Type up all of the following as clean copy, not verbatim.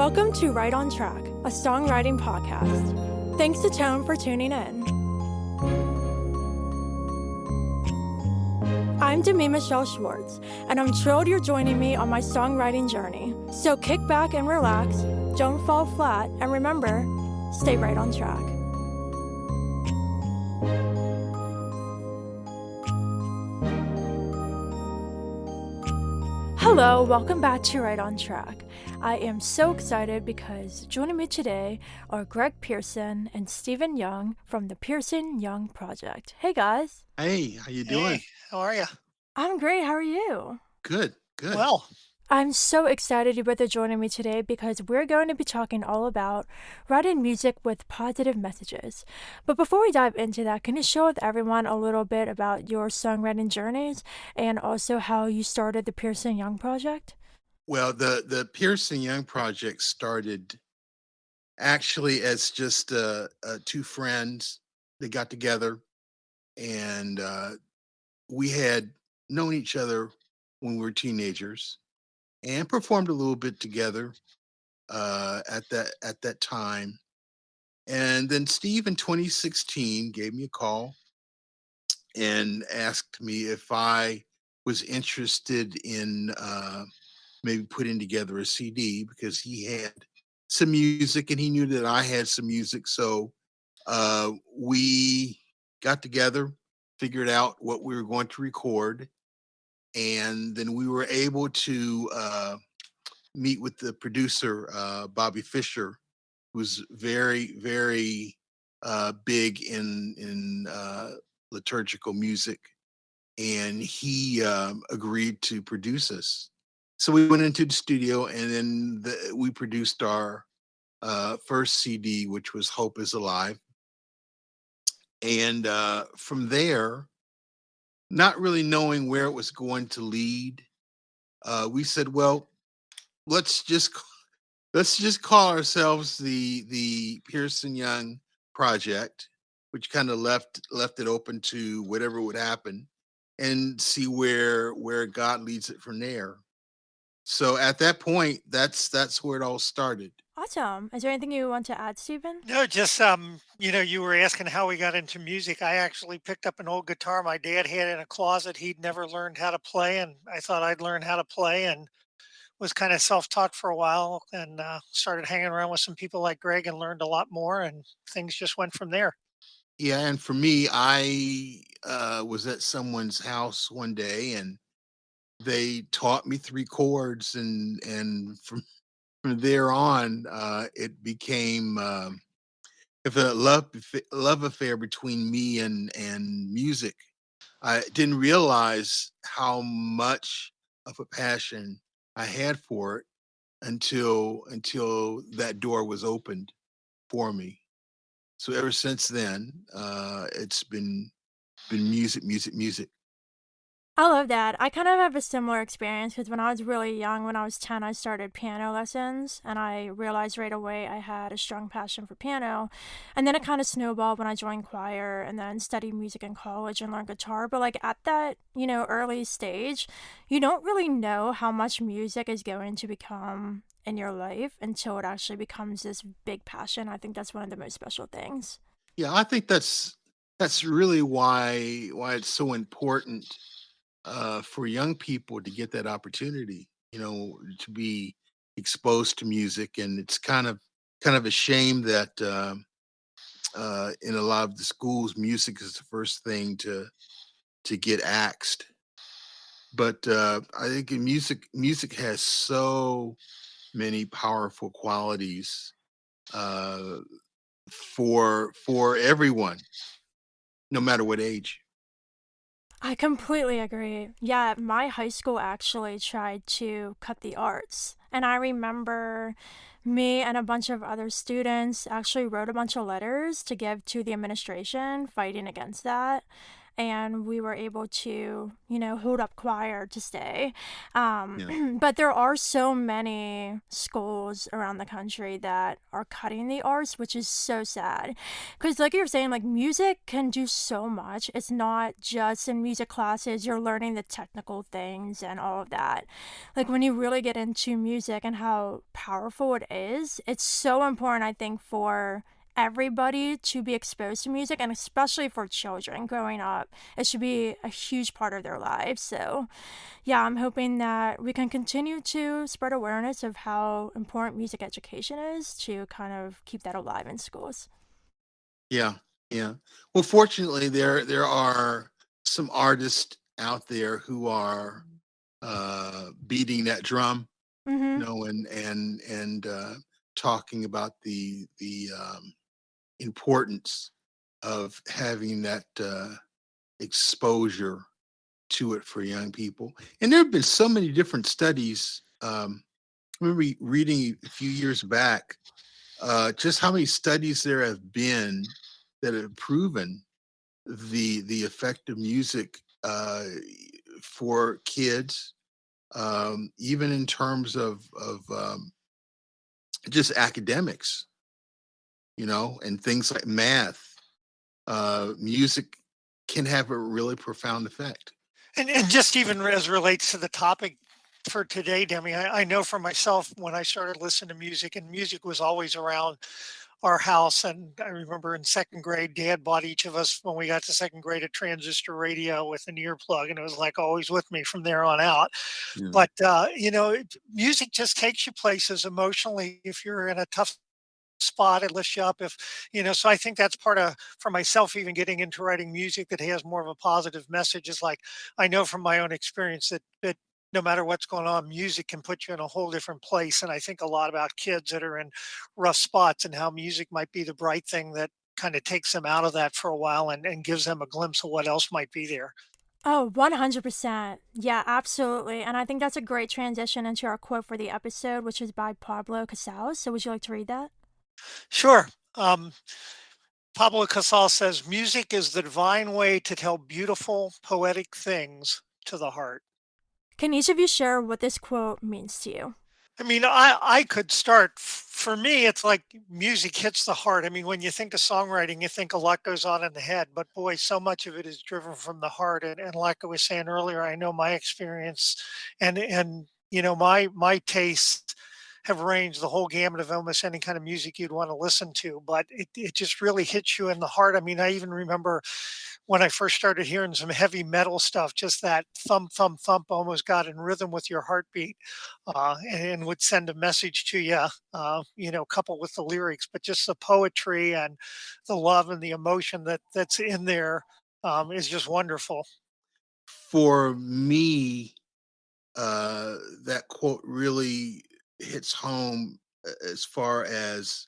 Welcome to Right on Track, a songwriting podcast. Thanks to Tone for tuning in. I'm Demi Michelle Schwartz, and I'm thrilled you're joining me on my songwriting journey. So kick back and relax, don't fall flat, and remember, stay right on track. Hello, welcome back to Right on Track. I am so excited because joining me today are Greg Pierson and Stephan Young from the Pierson-Young Project. Hey guys. Hey, how you doing? Hey, how are you? I'm great, how are you? Good. Well, I'm so excited you both are joining me today because we're going to be talking all about writing music with positive messages. But before we dive into that, can you share with everyone a little bit about your songwriting journeys and also how you started the Pierson-Young Project? Well, the Pierson-Young Project started actually as just two friends that got together, and we had known each other when we were teenagers and performed a little bit together at that time. And then Steve in 2016 gave me a call and asked me if I was interested in maybe putting together a CD because he had some music and he knew that I had some music. So we got together, figured out what we were going to record, and then we were able to meet with the producer, Bobby Fisher, who's very big in liturgical music, and he agreed to produce us. So we went into the studio, and then we produced our first CD, which was "Hope Is Alive," and from there, not really knowing where it was going to lead, we said, "Well, let's just let's just call ourselves the Pierson-Young Project," which kind of left it open to whatever would happen, and see where God leads it from there. So at that point, that's where it all started. Awesome. Is there anything you want to add, Stephen? no, just you were asking how we got into music. I actually picked up an old guitar my dad had in a closet. He'd never learned how to play, and I thought I'd learn how to play, and was kind of self-taught for a while, and started hanging around with some people like Greg and learned a lot more, and things just went from there. Yeah, and for me, I was at someone's house one day, and they taught me three chords, and from there on, it became if a love affair between me and music. I didn't realize how much of a passion I had for it until that door was opened for me. So ever since then, it's been music, music, music. I love that. I kind of have a similar experience because when I was really young, when I was 10, I started piano lessons and I realized right away I had a strong passion for piano. And then it kind of snowballed when I joined choir and then studied music in college and learned guitar. But like at that, early stage, you don't really know how much music is going to become in your life until it actually becomes this big passion. I think that's one of the most special things. Yeah, I think that's really why it's so important for young people to get that opportunity. To be exposed to music, and it's kind of a shame that in a lot of the schools, music is the first thing to get axed. But I think music has so many powerful qualities uh, for everyone, no matter what age. I completely agree. Yeah, my high school actually tried to cut the arts. And I remember me and a bunch of other students actually wrote a bunch of letters to give to the administration fighting against that. and we were able to, hold up choir to stay. Yeah. But there are so many schools around the country that are cutting the arts, which is so sad. Because, like you're saying, like music can do so much. It's not just in music classes, you're learning the technical things and all of that. Like when you really get into music and how powerful it is, it's so important, I think, for everybody to be exposed to music, and especially for children growing up. It should be a huge part of their lives. So, yeah, I'm hoping that we can continue to spread awareness of how important music education is to kind of keep that alive in schools. Yeah, yeah. Well, fortunately, there are some artists out there who are beating that drum, Mm-hmm. and talking about the importance of having that exposure to it for young people. And there have been so many different studies. I remember reading a few years back just how many studies there have been that have proven the effect of music for kids, even in terms of just academics, and things like math. Music can have a really profound effect. And just even as relates to the topic for today, Demi, I know for myself when I started listening to music, and music was always around our house. And I remember in second grade, Dad bought each of us when we got to second grade a transistor radio with an earplug, and it was like always with me from there on out. Yeah. But music just takes you places emotionally. If you're in a tough spot, it lifts you up. So I think that's part of for myself, even getting into writing music that has more of a positive message is like, I know from my own experience that no matter what's going on, music can put you in a whole different place. And I think a lot about kids that are in rough spots and how music might be the bright thing that kind of takes them out of that for a while and gives them a glimpse of what else might be there. Oh, 100%. Yeah, absolutely. And I think that's a great transition into our quote for the episode, which is by Pablo Casals. So would you like to read that? Sure. Pablo Casals says, music is the divine way to tell beautiful, poetic things to the heart. Can each of you share what this quote means to you? I mean, I could start. For me, it's like music hits the heart. I mean, when you think of songwriting, you think a lot goes on in the head, but boy, so much of it is driven from the heart. And like I was saying earlier, I know my experience and my tastes have ranged the whole gamut of almost any kind of music you'd want to listen to, but it just really hits you in the heart. I mean, I even remember when I first started hearing some heavy metal stuff, just that thump, thump, thump almost got in rhythm with your heartbeat, and would send a message to you, coupled with the lyrics, but just the poetry and the love and the emotion that's in there is just wonderful. For me, that quote really hits home as far as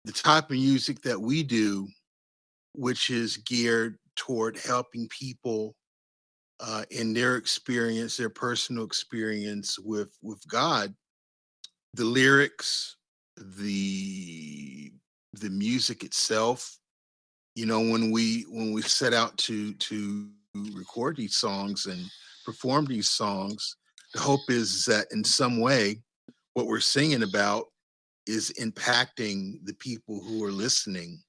the type of music that we do, which is geared toward helping people in their experience, their personal experience with God. The lyrics, the the music itself. When we set out to record these songs and perform these songs, the hope is that in some way, what we're singing about is impacting the people who are listening.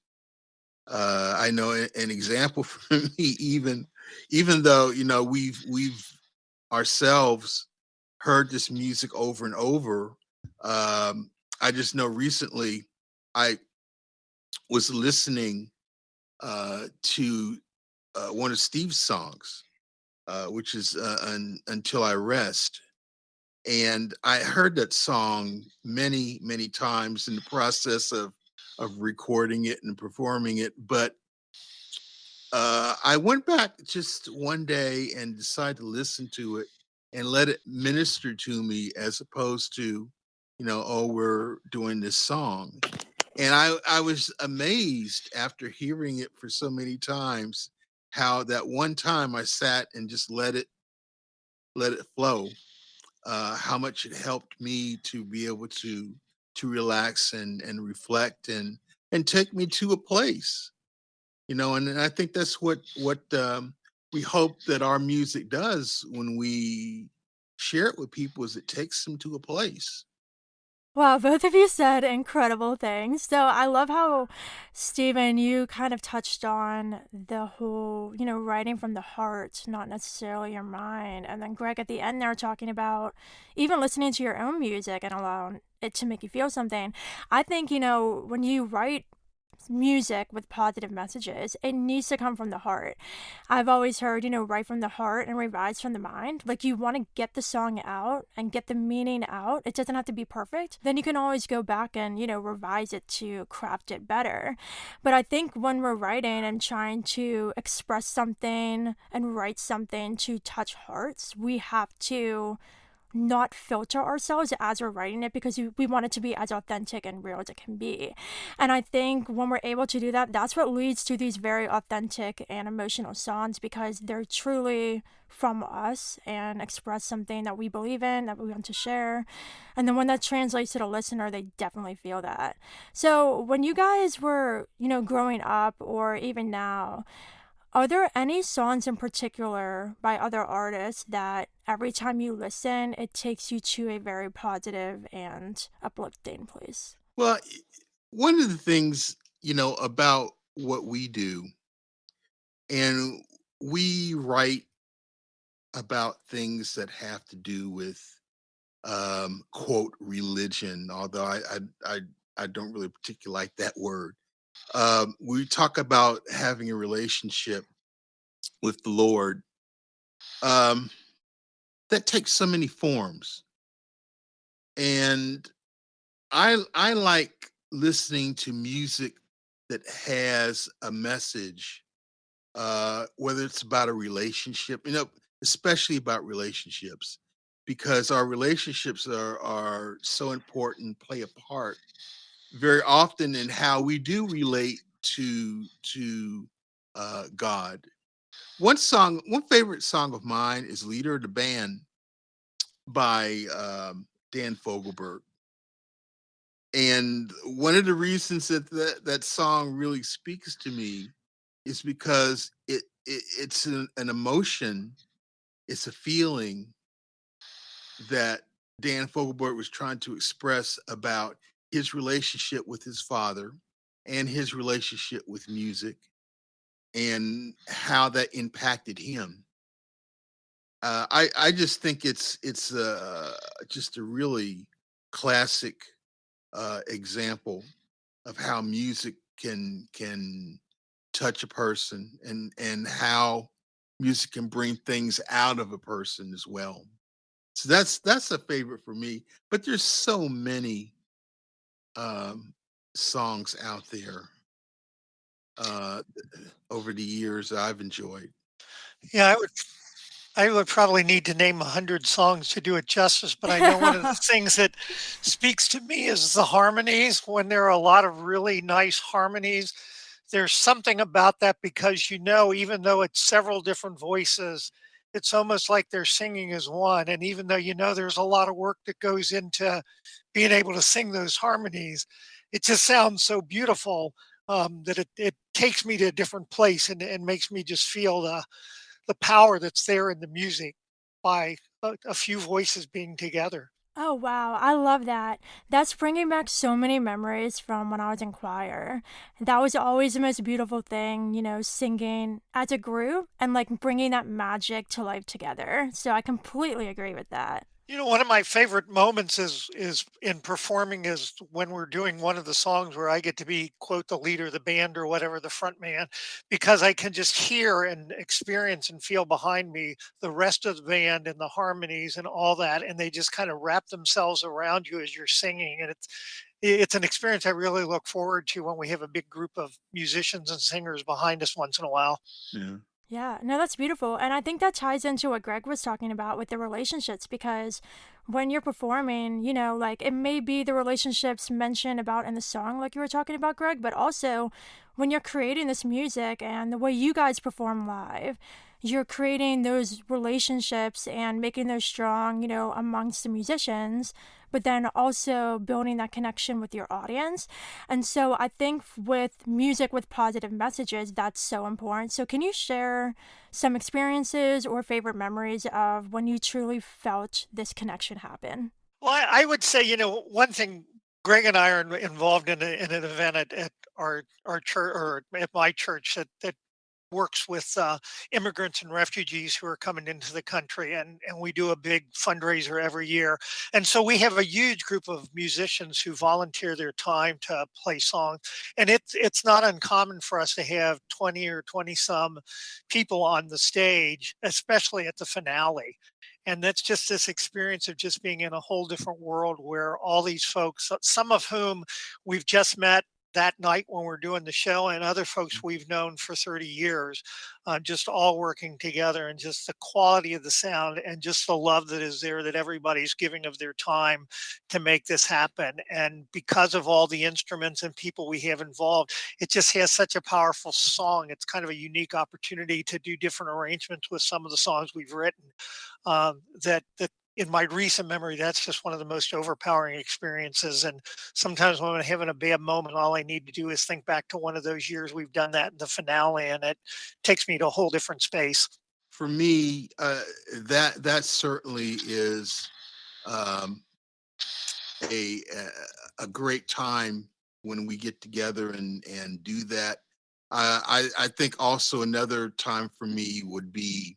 I know an example for me, even though we've ourselves heard this music over and over. I just know recently I was listening to one of Steve's songs, which is "Until I Rest," and I heard that song many, many times in the process of recording it and performing it. But I went back just one day and decided to listen to it and let it minister to me, as opposed to, oh, we're doing this song. And I was amazed after hearing it for so many times how that one time I sat and just let it flow, how much it helped me to be able to relax and reflect and take me to a place. And I think that's what we hope that our music does when we share it with people is it takes them to a place. Wow, both of you said incredible things. So I love how, Stephen, you kind of touched on the whole, writing from the heart, not necessarily your mind. And then Greg at the end there talking about even listening to your own music and allowing it to make you feel something. I think, when you write music with positive messages, it needs to come from the heart. I've always heard, write from the heart and revise from the mind. Like, you want to get the song out and get the meaning out. It doesn't have to be perfect. Then you can always go back and, revise it to craft it better. But I think when we're writing and trying to express something and write something to touch hearts, we have to not filter ourselves as we're writing it, because we want it to be as authentic and real as it can be. And I think when we're able to do that, that's what leads to these very authentic and emotional songs, because they're truly from us and express something that we believe in, that we want to share. And then when that translates to the listener, they definitely feel that. So when you guys were, growing up, or even now, are there any songs in particular by other artists that every time you listen, it takes you to a very positive and uplifting place? Well, one of the things, about what we do, and we write about things that have to do with quote religion, although I don't really particularly like that word. We talk about having a relationship with the Lord. Um, that takes so many forms, and I like listening to music that has a message, whether it's about a relationship, especially about relationships, because our relationships are so important, play a part very often in how we do relate to God. One favorite song of mine is "Leader of the Band" by Dan Fogelberg. And one of the reasons that song really speaks to me is because it's an emotion, it's a feeling that Dan Fogelberg was trying to express about his relationship with his father and his relationship with music and how that impacted him. I just think it's just a really classic example of how music can touch a person, and how music can bring things out of a person as well. So that's a favorite for me. But there's so many um, songs out there uh, over the years I've enjoyed. Yeah, I would probably need to name 100 songs to do it justice, but I know one of the things that speaks to me is the harmonies. When there are a lot of really nice harmonies, there's something about that, because even though it's several different voices, it's almost like they're singing as one. And even though there's a lot of work that goes into being able to sing those harmonies, it just sounds so beautiful, that it takes me to a different place, and makes me just feel the power that's there in the music by a few voices being together. Oh, wow. I love that. That's bringing back so many memories from when I was in choir. That was always the most beautiful thing, singing as a group and like bringing that magic to life together. So I completely agree with that. One of my favorite moments is in performing, is when we're doing one of the songs where I get to be, quote, the leader of the band or whatever, the front man, because I can just hear and experience and feel behind me the rest of the band and the harmonies and all that, and they just kind of wrap themselves around you as you're singing, and it's an experience I really look forward to when we have a big group of musicians and singers behind us once in a while. Yeah. Yeah, no, that's beautiful. And I think that ties into what Greg was talking about with the relationships, because when you're performing, like it may be the relationships mentioned about in the song, like you were talking about, Greg, but also when you're creating this music and the way you guys perform live, you're creating those relationships and making those strong, amongst the musicians, but then also building that connection with your audience. And so I think with music with positive messages, that's so important. So can you share some experiences or favorite memories of when you truly felt this connection happen? Well, I would say, one thing, Greg and I are involved in an event at our church, or at my church, that works with immigrants and refugees who are coming into the country, and we do a big fundraiser every year. And so we have a huge group of musicians who volunteer their time to play songs, and it's not uncommon for us to have 20 or 20 some people on the stage, especially at the finale. And that's just this experience of just being in a whole different world where all these folks, some of whom we've just met that night when we're doing the show, and other folks we've known for 30 years, just all working together, and just the quality of the sound and just the love that is there, that everybody's giving of their time to make this happen. And because of all the instruments and people we have involved, it just has such a powerful song. It's kind of a unique opportunity to do different arrangements with some of the songs we've written. That in my recent memory, that's just one of the most overpowering experiences. And sometimes when I'm having a bad moment, all I need to do is think back to one of those years we've done that in the finale, and it takes me to a whole different space. For me, that certainly is um, a great time when we get together and do that. I think also another time for me would be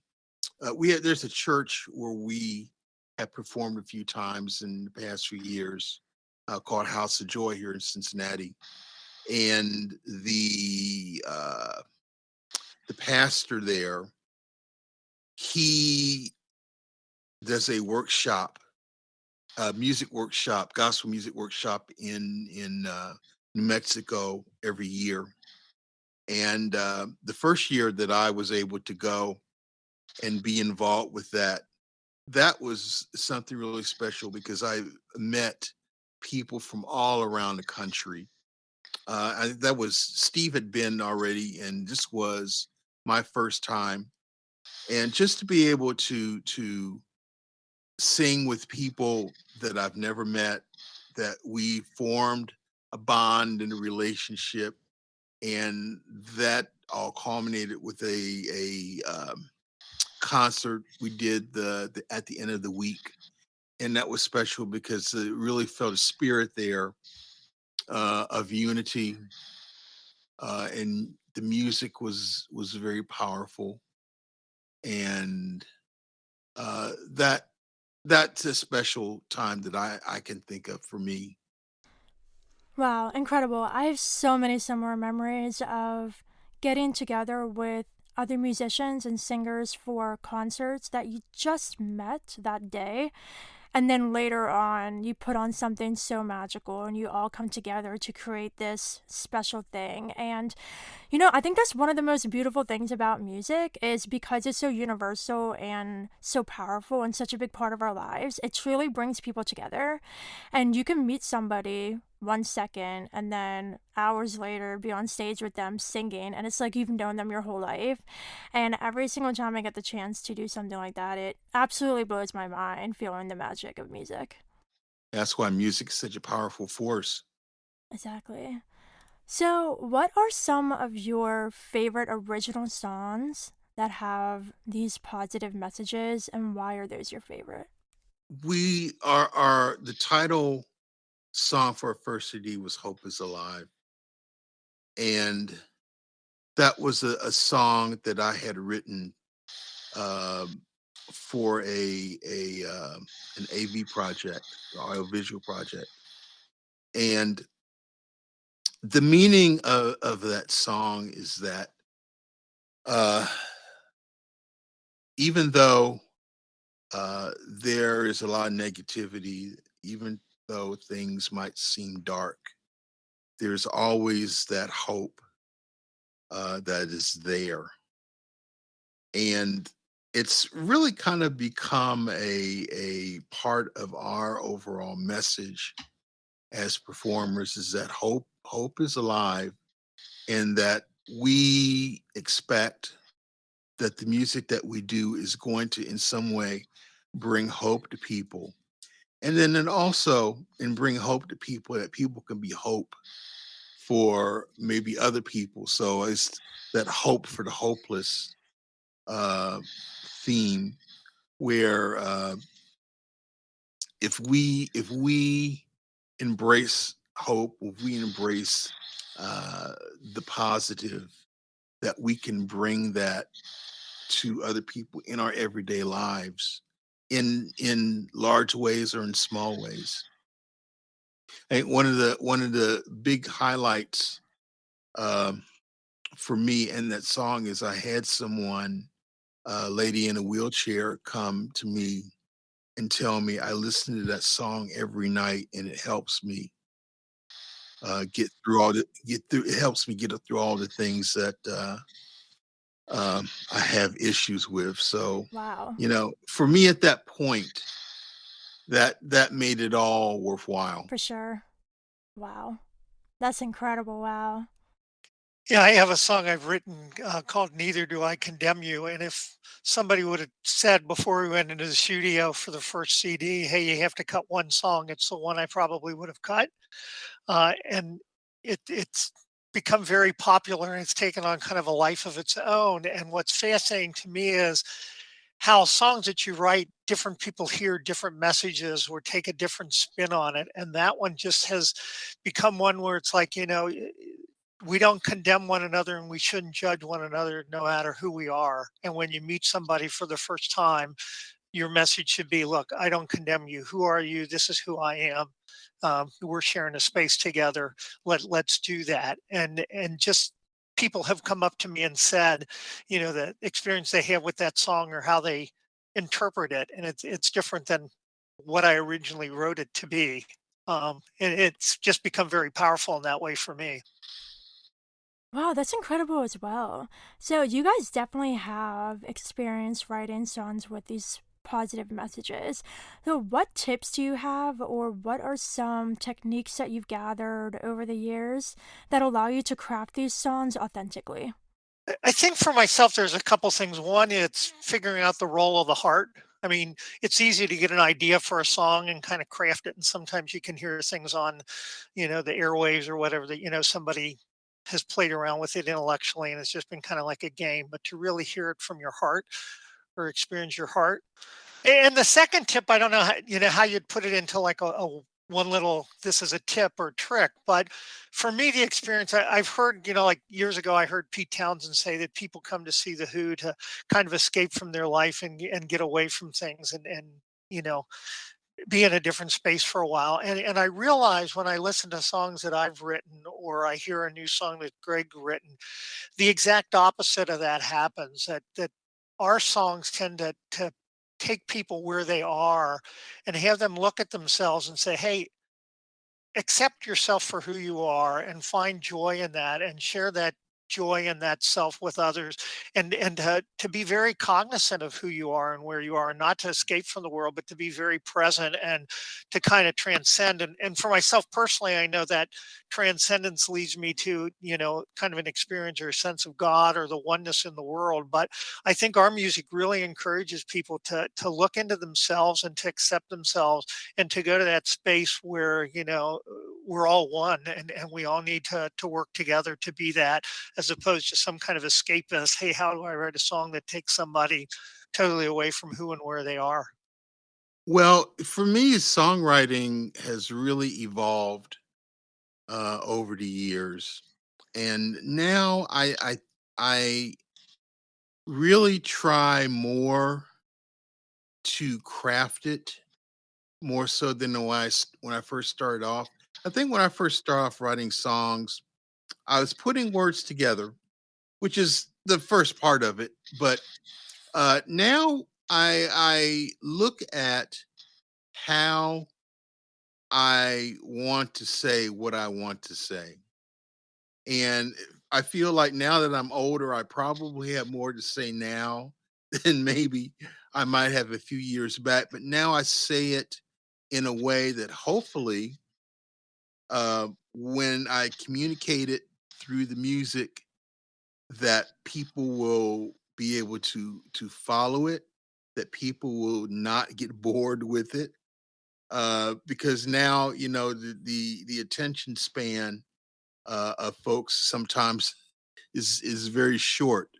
there's a church where we have performed a few times in the past few years, called House of Joy here in Cincinnati, and the pastor there, he does a workshop, music workshop, gospel music workshop in New Mexico every year. And the first year that I was able to go and be involved with that, that was something really special because I met people from all around the country. That was Steve had been already, and this was my first time. And just to be able to sing with people that I've never met, that we formed a bond and a relationship, and that all culminated with a concert we did the at the end of the week, and that was special because it really felt a spirit there of unity, and the music was very powerful, and that that's a special time that I can think of for me. Wow, incredible. I have so many similar memories of getting together with other musicians and singers for concerts that you just met that day. And then later on, you put on something so magical and you all come together to create this special thing. And I think that's one of the most beautiful things about music is because it's so universal and so powerful and such a big part of our lives. It truly brings people together. And you can meet somebody 1 second and then hours later be on stage with them singing, and it's like you've known them your whole life. And every single time I get the chance to do something like that, it absolutely blows my mind feeling the magic of music. That's why music is such a powerful force. Exactly. So, what are some of your favorite original songs that have these positive messages, and why are those your favorite? We are the title song for our first CD was "Hope Is Alive," and that was a song that I had written um, for an AV project, audiovisual project, and the meaning of that song is that uh, even though there is a lot of negativity, even though things might seem dark, there's always that hope that is there. And it's really kind of become a part of our overall message as performers is that hope is alive, and that we expect that the music that we do is going to, in some way, bring hope to people. And then also, and bring hope to people, that people can be hope for maybe other people. So it's that hope for the hopeless uh, theme, where if we embrace hope, if we embrace uh, the positive, that we can bring that to other people in our everyday lives, in large ways or in small ways. I think one of the big highlights um, for me in that song is I had someone, a lady in a wheelchair, come to me and tell me, I listen to that song every night and it helps me get through. It helps me get through all the things that I have issues with. So, Wow. for me at that point, that made it all worthwhile. For sure. Wow. That's incredible. Wow. Yeah, I have a song I've written called Neither Do I Condemn You. And if somebody would have said before we went into the studio for the first CD, hey, you have to cut one song, it's the one I probably would have cut. And it's become very popular and it's taken on kind of a life of its own. And what's fascinating to me is how songs that you write, different people hear different messages or take a different spin on it. And that one just has become one where it's like, we don't condemn one another and we shouldn't judge one another no matter who we are. And when you meet somebody for the first time, your message should be, look, I don't condemn you. Who are you? This is who I am. We're sharing a space together. Let's do that. And just people have come up to me and said, the experience they have with that song or how they interpret it. And it's different than what I originally wrote it to be. And it's just become very powerful in that way for me. Wow, that's incredible as well. So, you guys definitely have experience writing songs with these positive messages. So, what tips do you have, or what are some techniques that you've gathered over the years that allow you to craft these songs authentically? I think for myself, there's a couple things. One, it's figuring out the role of the heart. I mean, it's easy to get an idea for a song and kind of craft it. And sometimes you can hear things on, the airwaves or whatever that, somebody has played around with it intellectually and it's just been kind of like a game. But to really hear it from your heart or experience your heart, and the second tip, I don't know how you'd put it into like a one little this is a tip or trick, but for me, the experience I've heard, like years ago, I heard Pete Townsend say that people come to see the Who to kind of escape from their life and get away from things and you know be in a different space for a while. And I realize when I listen to songs that I've written or I hear a new song that Greg written, the exact opposite of that happens. That our songs tend to take people where they are and have them look at themselves and say, "Hey, accept yourself for who you are and find joy in that and share that joy and that self with others and to be very cognizant of who you are and where you are, not to escape from the world but to be very present and to kind of transcend. And for myself personally, I know that transcendence leads me to kind of an experience or a sense of God or the oneness in the world. But I think our music really encourages people to look into themselves and to accept themselves and to go to that space where we're all one and we all need to work together to be that, as opposed to some kind of escapist, hey, how do I write a song that takes somebody totally away from who and where they are. Well, for me, songwriting has really evolved over the years, and now I really try more to craft it more so than when I first started off. I think when I first started off writing songs, I was putting words together, which is the first part of it. But now I look at how I want to say what I want to say. And I feel like now that I'm older, I probably have more to say now than maybe I might have a few years back. But now I say it in a way that hopefully, when I communicate it through the music, that people will be able to follow it, that people will not get bored with it, because now the attention span of folks sometimes is very short.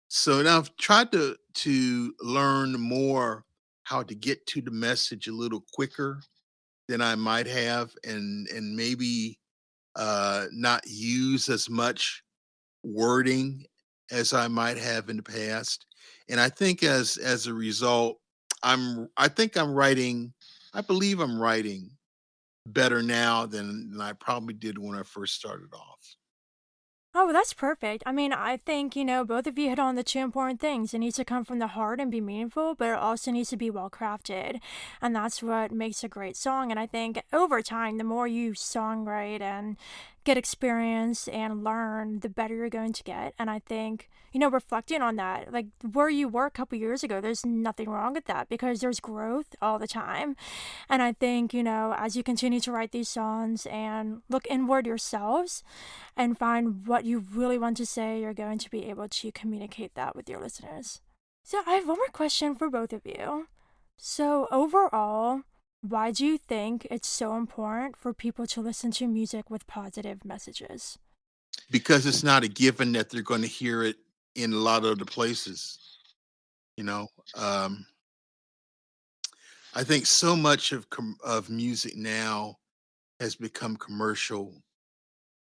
So now I've tried to learn more how to get to the message a little quicker than I might have, and maybe not use as much wording as I might have in the past. And I think as a result, I think I'm writing. I believe I'm writing better now than I probably did when I first started off. Oh, well, that's perfect. I mean, I think, both of you hit on the two important things. It needs to come from the heart and be meaningful, but it also needs to be well crafted. And that's what makes a great song. And I think over time, the more you songwrite and get experience and learn, the better you're going to get. And I think, reflecting on that, like where you were a couple years ago, there's nothing wrong with that because there's growth all the time. And I think, as you continue to write these songs and look inward yourselves and find what you really want to say, you're going to be able to communicate that with your listeners. So, I have one more question for both of you. So, overall, why do you think it's so important for people to listen to music with positive messages? Because it's not a given that they're going to hear it in a lot of the places. You know, um, I think so much of music now has become commercial,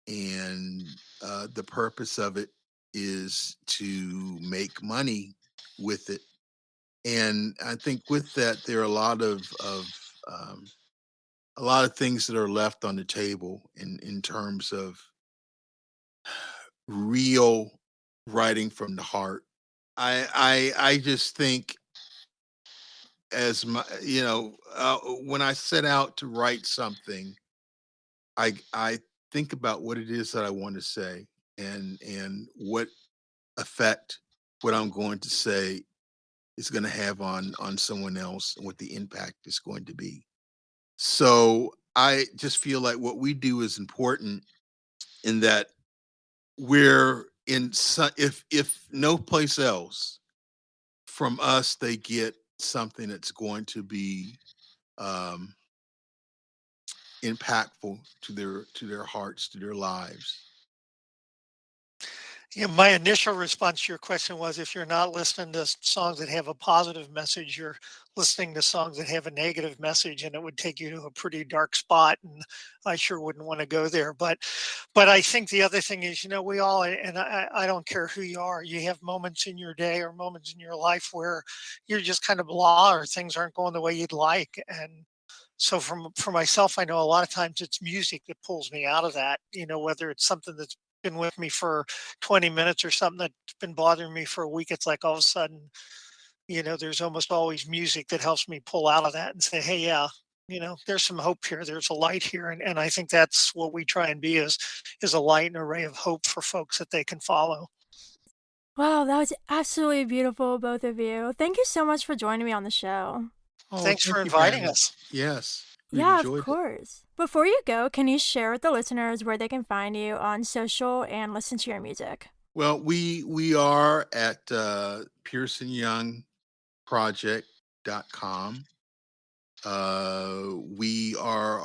and the purpose of it is to make money with it. And I think with that, there are um, a lot of things that are left on the table in terms of real writing from the heart. I just think as my when I set out to write something, I think about what it is that I want to say, and what effect what I'm going to say is going to have on someone else, and what the impact is going to be. So I just feel like what we do is important in that we're if no place else from us they get something that's going to be um impactful to their hearts, to their lives. Yeah, my initial response to your question was if you're not listening to songs that have a positive message, you're listening to songs that have a negative message, and it would take you to a pretty dark spot. And I sure wouldn't want to go there. But I think the other thing is, we all, and I don't care who you are, you have moments in your day or moments in your life where you're just kind of blah or things aren't going the way you'd like. And so for myself, I know a lot of times it's music that pulls me out of that, whether it's something that's been with me for 20 minutes or something that's been bothering me for a week. It's like all of a sudden, there's almost always music that helps me pull out of that and say, hey, yeah, there's some hope here. There's a light here. And I think that's what we try and be is a light and a ray of hope for folks that they can follow. Wow, that was absolutely beautiful, both of you. Thank you so much for joining me on the show. Oh, Thanks thank for you for inviting having. us. Yes, we've Yeah, of enjoyed it. course. Before you go, can you share with the listeners where they can find you on social and listen to your music? Well, we are at Pierson-Young Project.com. We are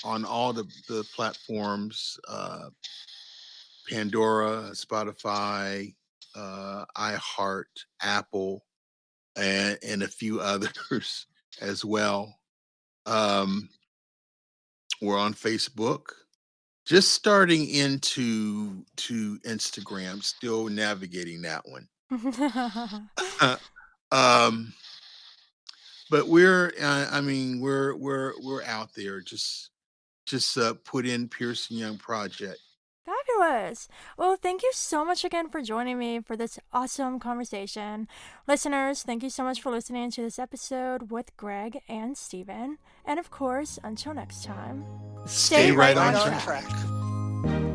on all the platforms, Pandora, Spotify, iHeart, Apple, and a few others as well. Um, we're on Facebook. Just starting into to Instagram, still navigating that one. um, but I mean, we're out there. Just put in Pearson Young Project. Fabulous. Well, thank you so much again for joining me for this awesome conversation. Listeners, thank you so much for listening to this episode with Greg and Stephan. And of course, until next time, Stay stay right right Right on on on track. track. track.